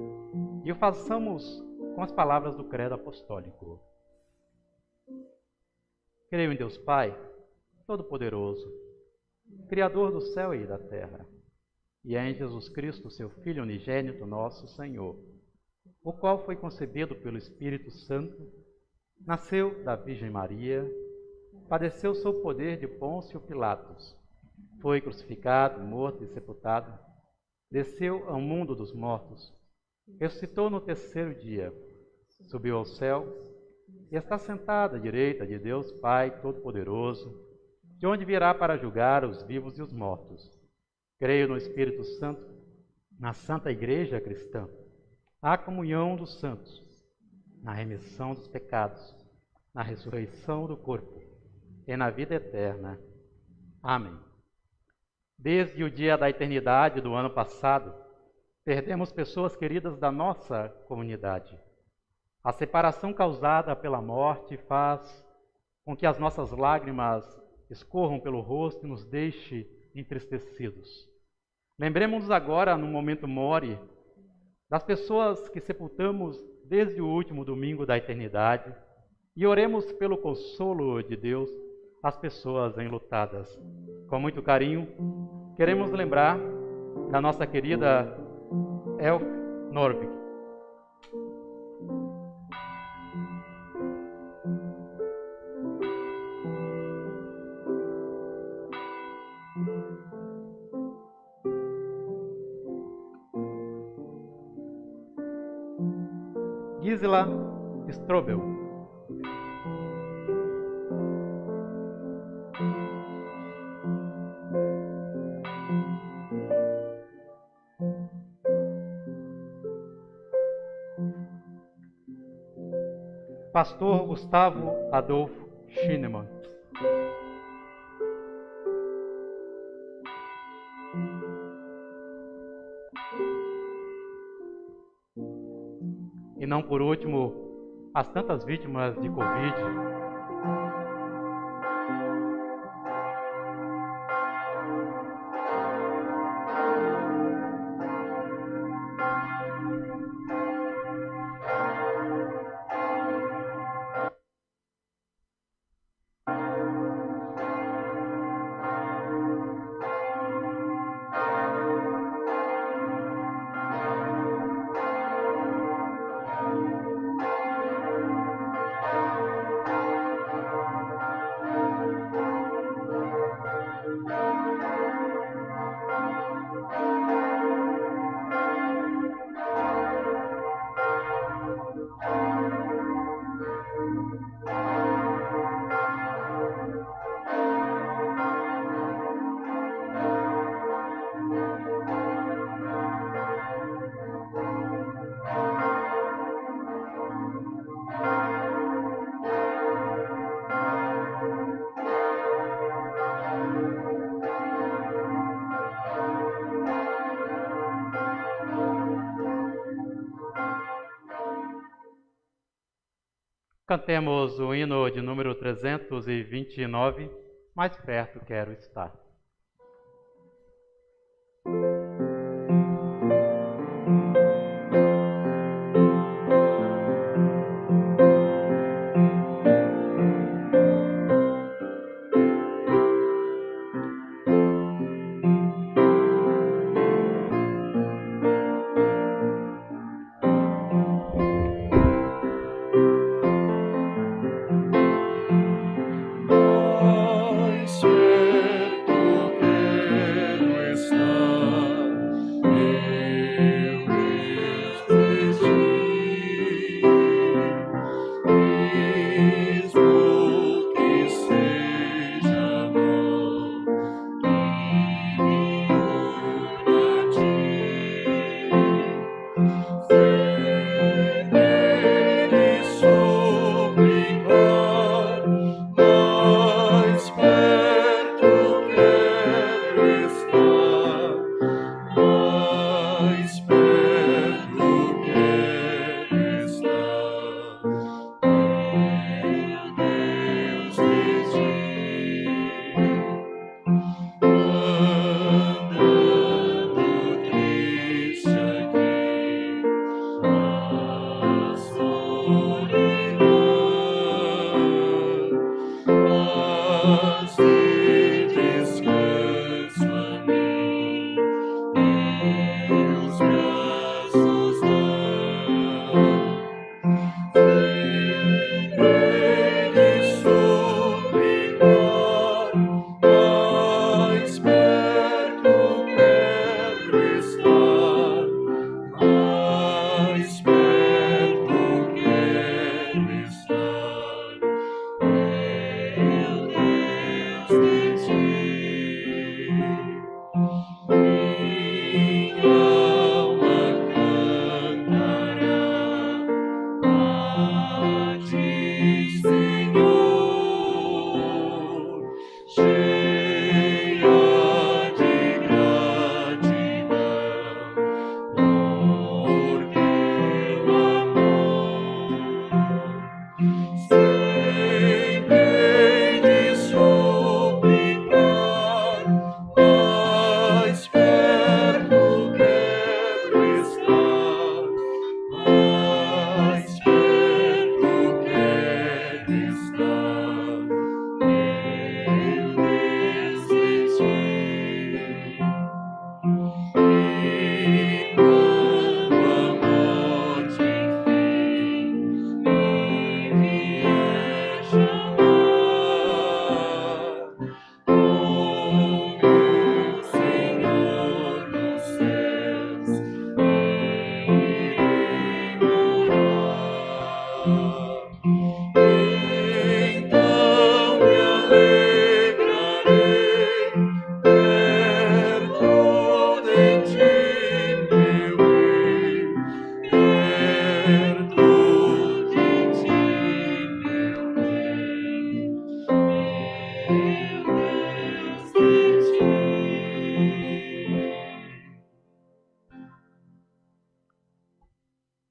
e o façamos com as palavras do credo apostólico. Creio em Deus Pai, Todo-Poderoso, Criador do céu e da terra, e em Jesus Cristo, seu Filho unigênito, nosso Senhor, o qual foi concebido pelo Espírito Santo, nasceu da Virgem Maria, padeceu sob o poder de Pôncio Pilatos, foi crucificado, morto e sepultado, desceu ao mundo dos mortos, ressuscitou no terceiro dia, subiu ao céu e está sentado à direita de Deus Pai Todo-Poderoso, de onde virá para julgar os vivos e os mortos. Creio no Espírito Santo, na Santa Igreja Cristã, na comunhão dos santos, na remissão dos pecados, na ressurreição do corpo e na vida eterna. Amém. Desde o dia da eternidade do ano passado, perdemos pessoas queridas da nossa comunidade. A separação causada pela morte faz com que as nossas lágrimas escorram pelo rosto e nos deixe entristecidos. Lembremos-nos agora, no momento mori, das pessoas que sepultamos desde o último domingo da eternidade e oremos pelo consolo de Deus às pessoas enlutadas. Com muito carinho, queremos lembrar da nossa querida Elf Norvig. Gisela Strobel. Pastor Gustavo Adolfo Schinemann. E não por último, as tantas vítimas de Covid. Cantemos o hino de número 329, Mais Perto Quero Estar.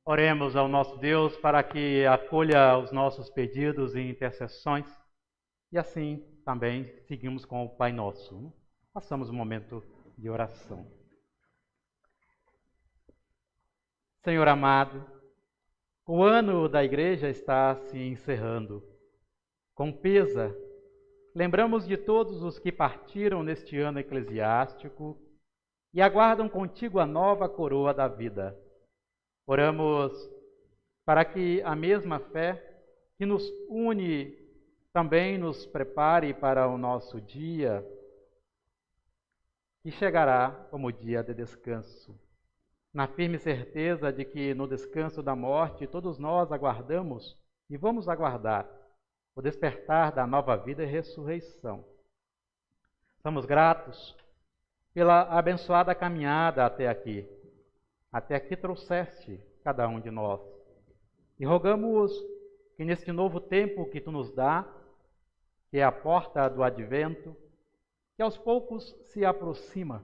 Oremos ao nosso Deus para que acolha os nossos pedidos e intercessões e assim também seguimos com o Pai Nosso. Passamos um momento de oração. Senhor amado, o ano da Igreja está se encerrando. Com pesa, lembramos de todos os que partiram neste ano eclesiástico e aguardam contigo a nova coroa da vida. Oramos para que a mesma fé que nos une também nos prepare para o nosso dia, que chegará como dia de descanso. Na firme certeza de que no descanso da morte todos nós aguardamos e vamos aguardar o despertar da nova vida e ressurreição. Somos gratos pela abençoada caminhada até aqui. Até aqui trouxeste cada um de nós. E rogamos que neste novo tempo que tu nos dá, que é a porta do advento, que aos poucos se aproxima,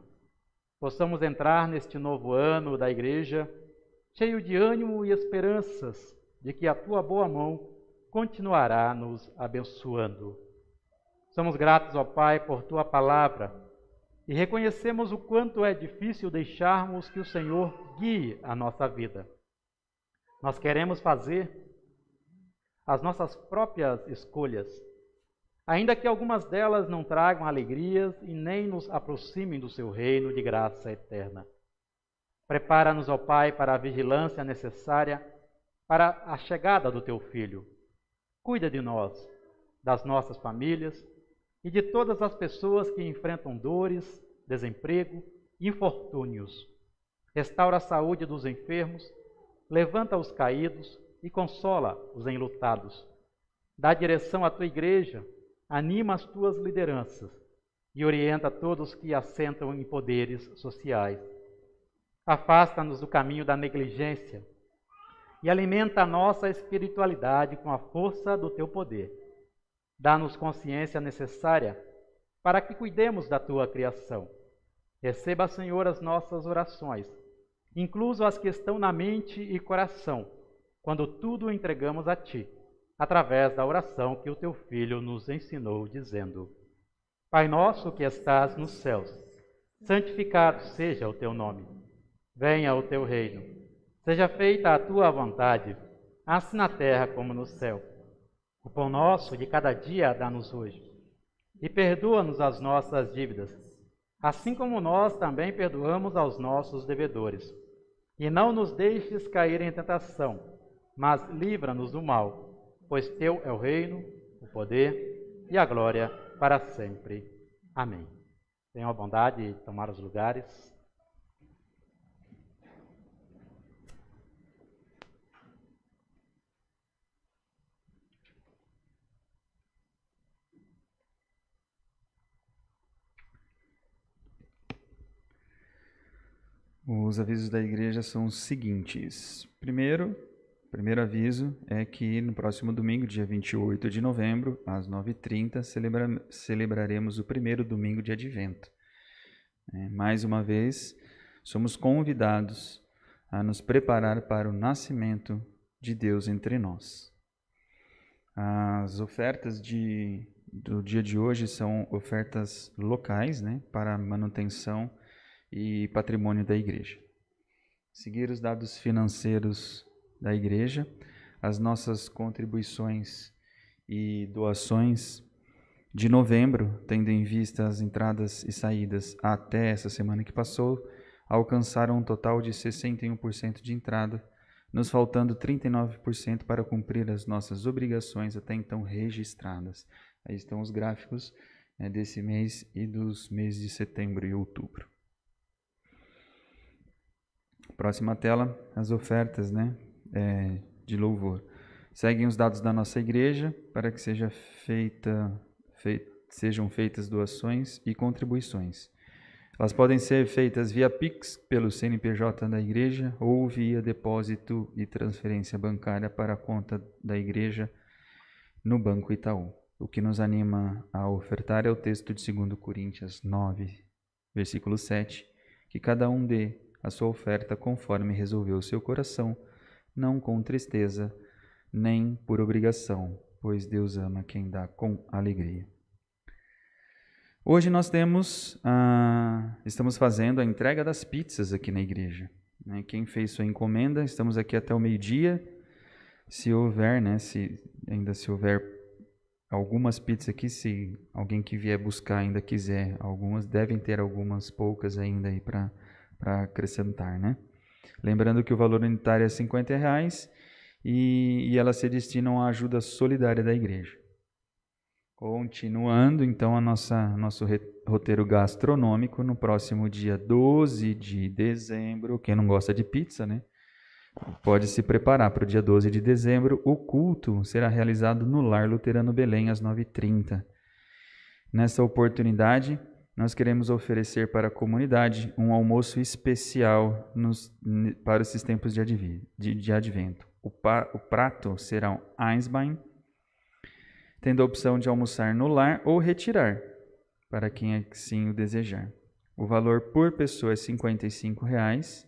possamos entrar neste novo ano da Igreja, cheio de ânimo e esperanças de que a tua boa mão continuará nos abençoando. Somos gratos, ó Pai, por Tua palavra e reconhecemos o quanto é difícil deixarmos que o Senhor guie a nossa vida. Nós queremos fazer as nossas próprias escolhas, ainda que algumas delas não tragam alegrias e nem nos aproximem do Seu reino de graça eterna. Prepara-nos, ó Pai, para a vigilância necessária para a chegada do Teu Filho. Cuida de nós, das nossas famílias e de todas as pessoas que enfrentam dores, desemprego e infortúnios. Restaura a saúde dos enfermos, levanta os caídos e consola os enlutados. Dá direção à Tua igreja, anima as Tuas lideranças e orienta todos que assentam em poderes sociais. Afasta-nos do caminho da negligência e alimenta a nossa espiritualidade com a força do Teu poder. Dá-nos consciência necessária para que cuidemos da Tua criação. Receba, Senhor, as nossas orações, incluso as que estão na mente e coração, quando tudo entregamos a Ti, através da oração que o Teu Filho nos ensinou, dizendo: Pai nosso que estás nos céus, santificado seja o Teu nome. Venha o Teu reino. Seja feita a Tua vontade, assim na terra como no céu. O pão nosso de cada dia dá-nos hoje. E perdoa-nos as nossas dívidas, assim como nós também perdoamos aos nossos devedores. E não nos deixes cair em tentação, mas livra-nos do mal, pois Teu é o reino, o poder e a glória para sempre. Amém. Tenham a bondade de tomar os lugares. Os avisos da igreja são os seguintes. Primeiro aviso é que no próximo domingo, dia 28 de novembro, às 9h30, celebraremos o primeiro domingo de Advento. Mais uma vez, somos convidados a nos preparar para o nascimento de Deus entre nós. As ofertas do dia de hoje são ofertas locais, para manutenção e patrimônio da igreja. Seguir os dados financeiros da igreja, as nossas contribuições e doações de novembro, tendo em vista as entradas e saídas até essa semana que passou, alcançaram um total de 61% de entrada, nos faltando 39% para cumprir as nossas obrigações até então registradas. Aí estão os gráficos desse mês e dos meses de setembro e outubro. Próxima tela, as ofertas de louvor. Seguem os dados da nossa igreja para que sejam feitas doações e contribuições. Elas podem ser feitas via Pix, pelo CNPJ da igreja, ou via depósito e transferência bancária para a conta da igreja no Banco Itaú. O que nos anima a ofertar é o texto de 2 Coríntios 9, versículo 7, que cada um dê a sua oferta conforme resolveu o seu coração, não com tristeza, nem por obrigação, pois Deus ama quem dá com alegria. Hoje nós estamos fazendo a entrega das pizzas aqui na igreja. Quem fez sua encomenda, estamos aqui até o meio-dia. Se houver, se houver algumas pizzas aqui, se alguém que vier buscar ainda quiser, algumas devem ter algumas poucas ainda aí para acrescentar, Lembrando que o valor unitário é R$50 e elas se destinam à ajuda solidária da igreja. Continuando, então, nosso roteiro gastronômico, no próximo dia 12 de dezembro, quem não gosta de pizza, pode se preparar para o dia 12 de dezembro. O culto será realizado no Lar Luterano Belém, às 9h30. Nessa oportunidade, nós queremos oferecer para a comunidade um almoço especial para esses tempos de advento. O prato será um Eisbein, tendo a opção de almoçar no lar ou retirar, para quem assim o desejar. O valor por pessoa é R$55,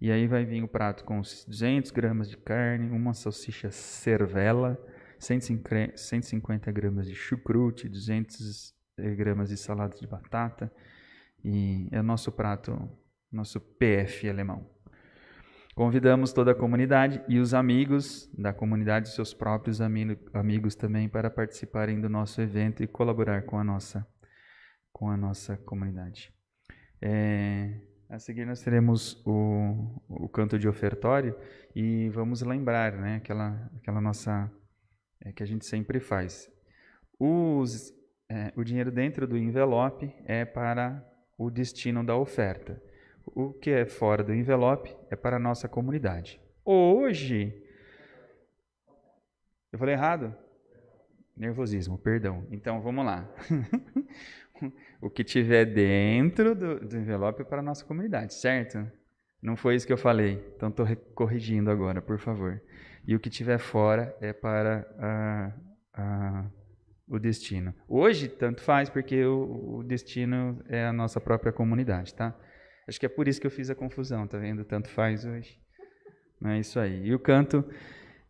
e aí vai vir o prato com 200 gramas de carne, uma salsicha cervela 150 gramas de chucrute, 200 gramas de salada de batata, e é o nosso prato, nosso PF alemão. Convidamos toda a comunidade e os amigos da comunidade, seus próprios amigos também, para participarem do nosso evento e colaborar com a nossa comunidade. A seguir nós teremos o canto de ofertório e vamos lembrar, né, aquela nossa que a gente sempre faz. O dinheiro dentro do envelope é para o destino da oferta. O que é fora do envelope é para a nossa comunidade. Hoje, eu falei errado? Nervosismo, perdão. Então, vamos lá. O que tiver dentro do envelope é para a nossa comunidade, certo? Não foi isso que eu falei, então estou corrigindo agora, por favor. E o que tiver fora é para o destino. Hoje, tanto faz, porque o destino é a nossa própria comunidade, tá? Acho que é por isso que eu fiz a confusão, tá vendo? Tanto faz hoje. Não é isso aí. E o canto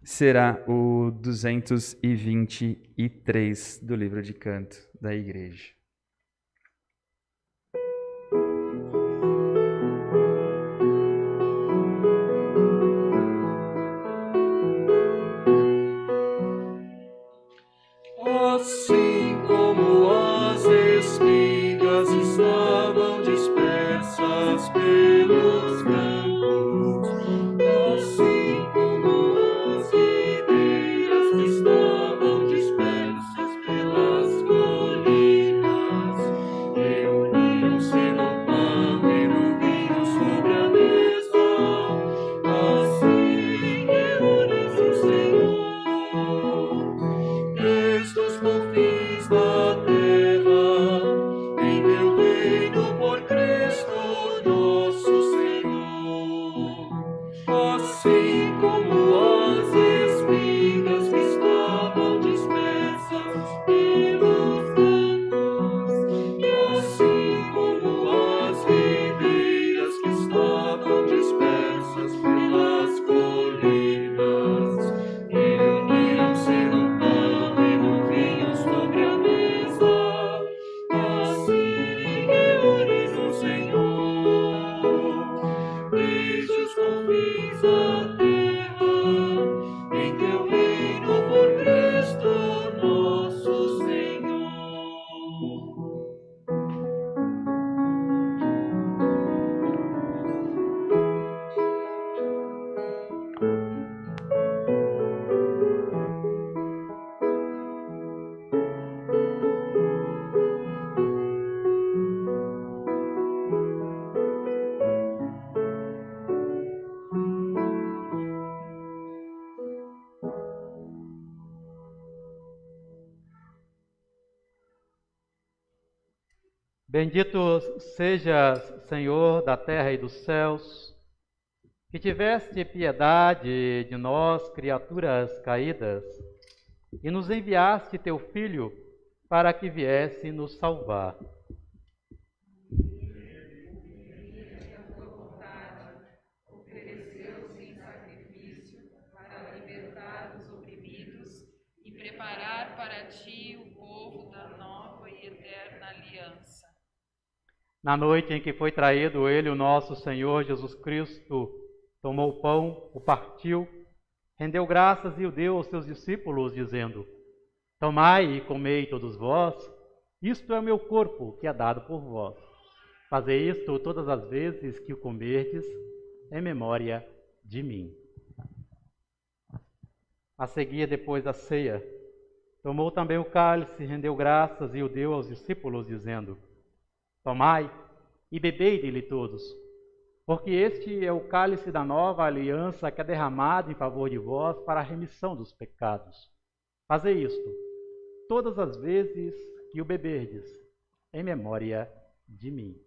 será o 223 do livro de canto da igreja. Assim como as espigas estavam dispersas pelos campos, assim como as videiras que estavam dispersas pelas colinas, reuniram-se no pão e no vinho sobre a mesa, assim reúne-se o Senhor. Desde os confins da terra, em teu reino por Cristo nosso Senhor. Assim como as espigas que estavam dispersas pelos campos, assim como as videiras que estavam dispersas pelas colinas, reuniram-se no pão e no vinho sobre a mesa, assim reúne-se o Senhor. Desde os confins da terra, em teu reino por Cristo nosso Senhor. Bendito sejas, Senhor da terra e dos céus, que tiveste piedade de nós, criaturas caídas, e nos enviaste teu Filho para que viesse nos salvar. Ofereceu-se em sacrifício para libertar os oprimidos e preparar para ti o povo da nova e eterna aliança. Na noite em que foi traído ele, o nosso Senhor Jesus Cristo, tomou o pão, o partiu, rendeu graças e o deu aos seus discípulos, dizendo: Tomai e comei todos vós, isto é o meu corpo, que é dado por vós. Fazei isto todas as vezes que o comerdes, em memória de mim. A seguir, depois da ceia, tomou também o cálice, rendeu graças e o deu aos discípulos, dizendo: Tomai e bebei dele todos, porque este é o cálice da nova aliança que é derramado em favor de vós para a remissão dos pecados. Fazei isto todas as vezes que o beberdes, em memória de mim.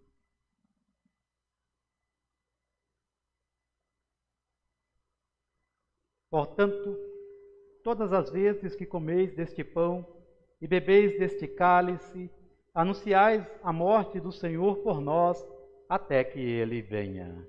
Portanto, todas as vezes que comeis deste pão e bebeis deste cálice, anunciais a morte do Senhor por nós, até que ele venha.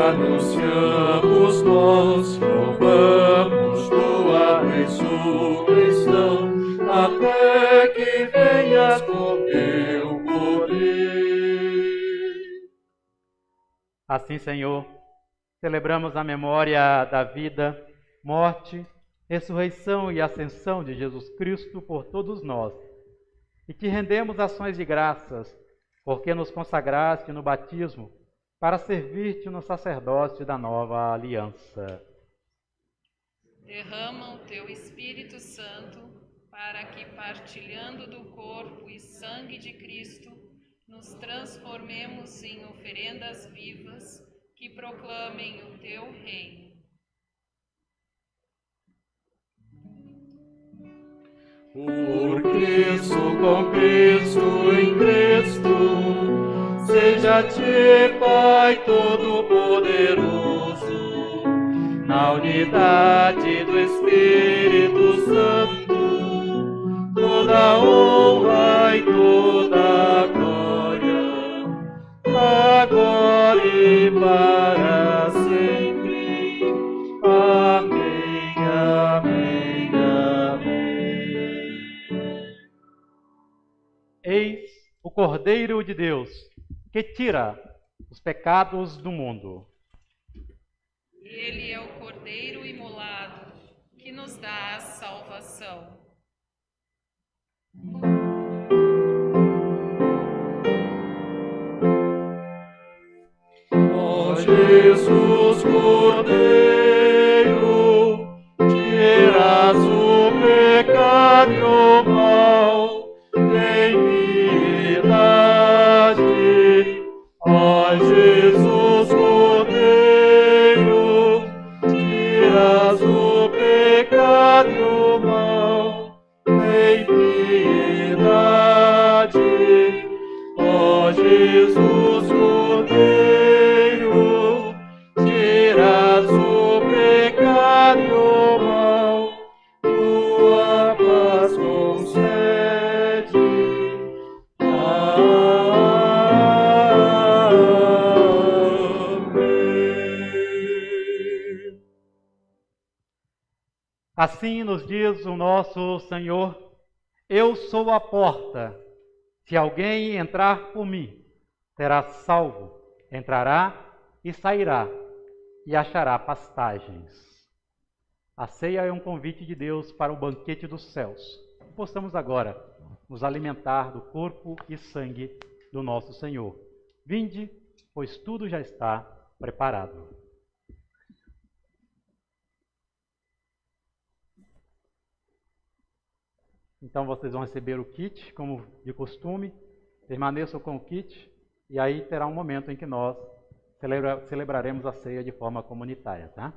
anunciamos nós, louvamos tua ressurreição, até que venhas com teu poder. Assim, Senhor, celebramos a memória da vida, morte, ressurreição e ascensão de Jesus Cristo por todos nós, e te rendemos ações de graças, porque nos consagraste no batismo para servir-te no sacerdócio da nova aliança. Derrama o teu Espírito Santo para que, partilhando do corpo e sangue de Cristo, nos transformemos em oferendas vivas que proclamem o teu reino. Por Cristo, com Cristo, em Cristo, seja-te, Pai Todo-Poderoso, na unidade do Espírito Santo, toda honra e toda glória, agora e para sempre. Amém, amém, amém. Eis o Cordeiro de Deus, que tira os pecados do mundo. Ele é o Cordeiro imolado, que nos dá a salvação. Ó Jesus Cordeiro, tiras o pecado e o mal, tem piedade. Ó Jesus Cordeiro, tiras o pecado e o mal, tem piedade. Ó Jesus Cordeiro, tiras o pecado e o mal, tua paz concede. Amém. Assim nos diz o nosso Senhor: eu sou a porta. Se alguém entrar por mim, será salvo, entrará e sairá, e achará pastagens. A ceia é um convite de Deus para o banquete dos céus. Possamos agora nos alimentar do corpo e sangue do nosso Senhor. Vinde, pois tudo já está preparado. Então vocês vão receber o kit, como de costume. Permaneçam com o kit e aí terá um momento em que nós celebraremos a ceia de forma comunitária, tá?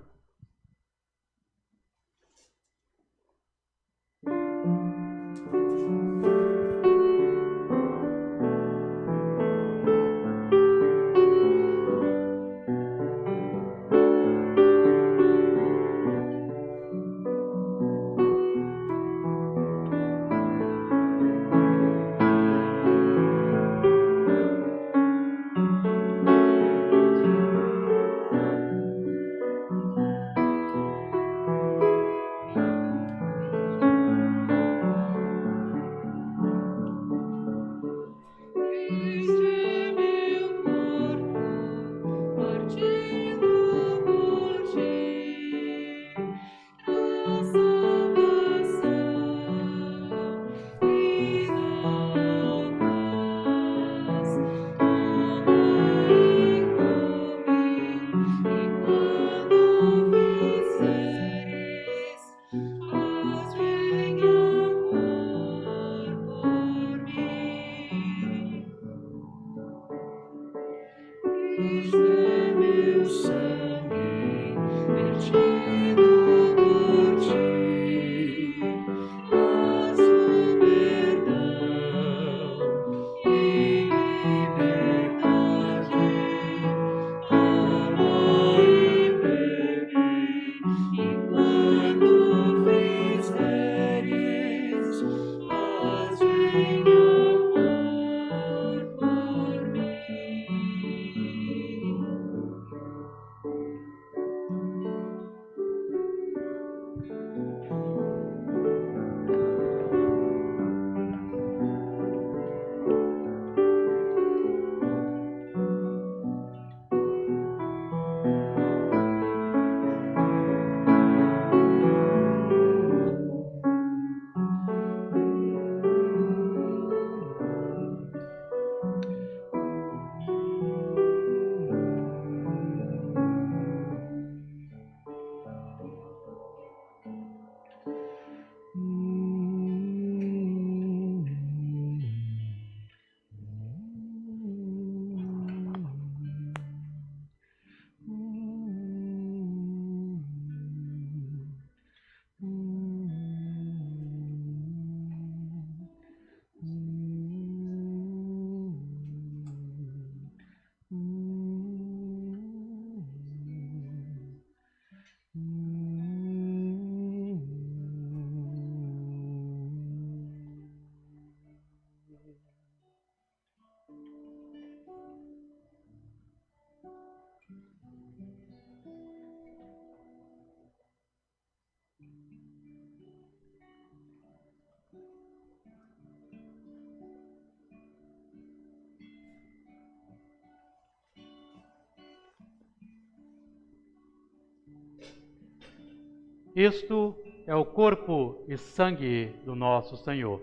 Isto é o corpo e sangue do nosso Senhor.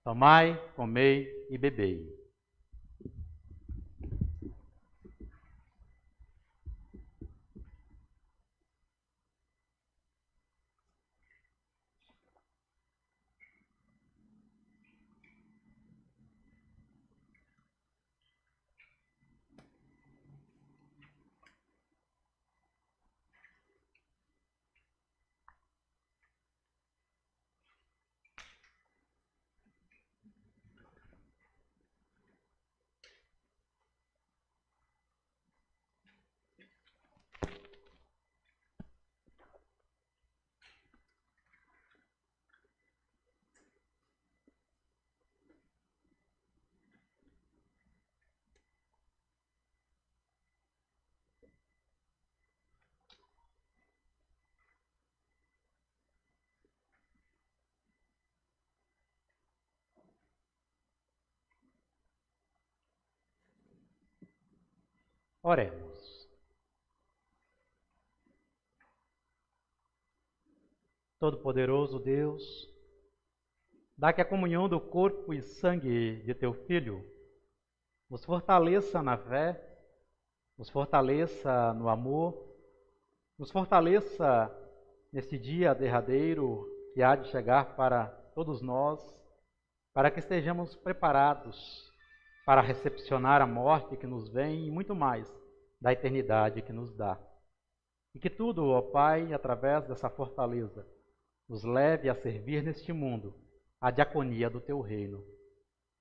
Tomai, comei e bebei. Oremos. Todo-Poderoso Deus, dá que a comunhão do corpo e sangue de Teu Filho nos fortaleça na fé, nos fortaleça no amor, nos fortaleça neste dia derradeiro que há de chegar para todos nós, para que estejamos preparados para recepcionar a morte que nos vem e muito mais da eternidade que nos dá. E que tudo, ó Pai, através dessa fortaleza, nos leve a servir neste mundo a diaconia do Teu reino.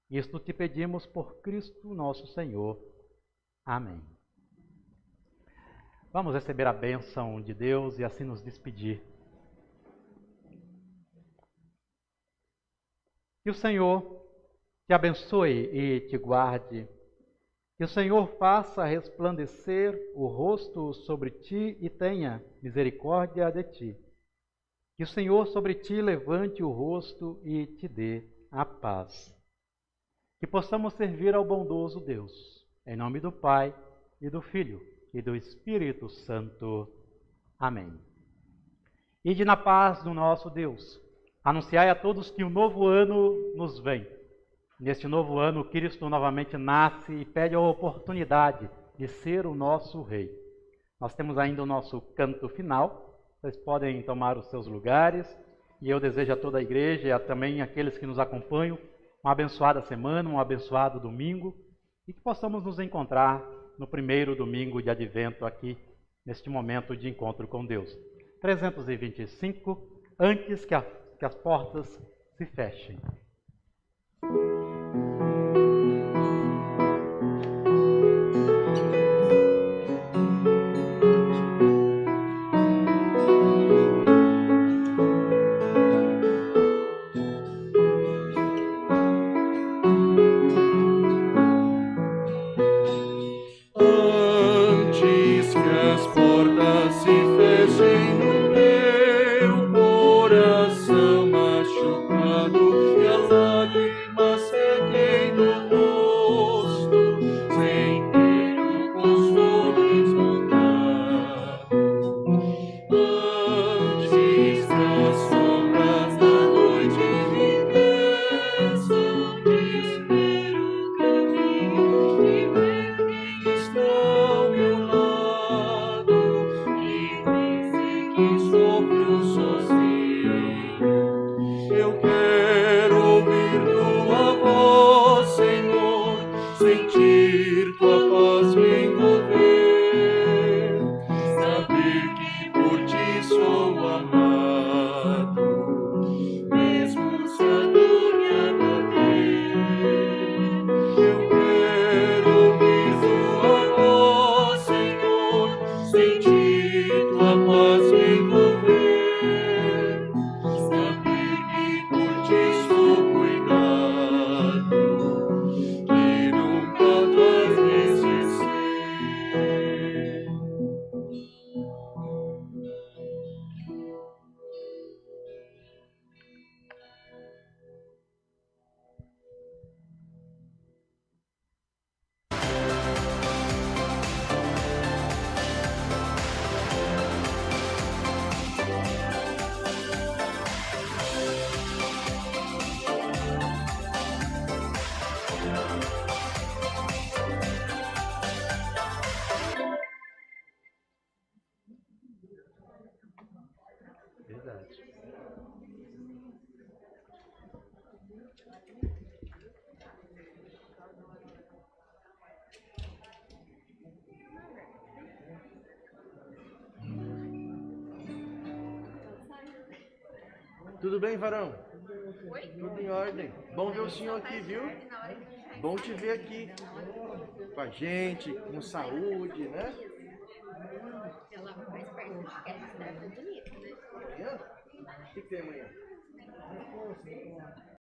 Isto te pedimos por Cristo nosso Senhor. Amém. Vamos receber a bênção de Deus e assim nos despedir. Que o Senhor te abençoe e te guarde. Que o Senhor faça resplandecer o rosto sobre ti e tenha misericórdia de ti. Que o Senhor sobre ti levante o rosto e te dê a paz. Que possamos servir ao bondoso Deus. Em nome do Pai, e do Filho, e do Espírito Santo. Amém. Ide na paz do nosso Deus. Anunciai a todos que o novo ano nos vem. Neste novo ano, Cristo novamente nasce e pede a oportunidade de ser o nosso Rei. Nós temos ainda o nosso canto final. Vocês podem tomar os seus lugares. E eu desejo a toda a igreja e também aqueles que nos acompanham uma abençoada semana, um abençoado domingo. E que possamos nos encontrar no primeiro domingo de Advento aqui, neste momento de encontro com Deus. 325, antes que as portas se fechem. Antes que as portas se fechem no meu coração machucado e as lágrimas sequem do rosto, sem ter o consolo esgotado. Antes que as sombras da noite me peçam desespero, creio de ver quem está ao meu lado e dizer que sofro sozinho. Eu quero ouvir tua voz, Senhor, sentir tua paz me envolver, saber que por ti sou amado, mesmo se a dor me abater. Eu quero ouvir tua voz, Senhor, sentir tua paz me envolver, saber que por ti Tudo bem, varão? Tudo em ordem. Bom ver o senhor aqui, viu? Bom te ver aqui. Com a gente, com saúde, né? Ela faz parte do que é bonito, né? Amanhã? O que tem amanhã?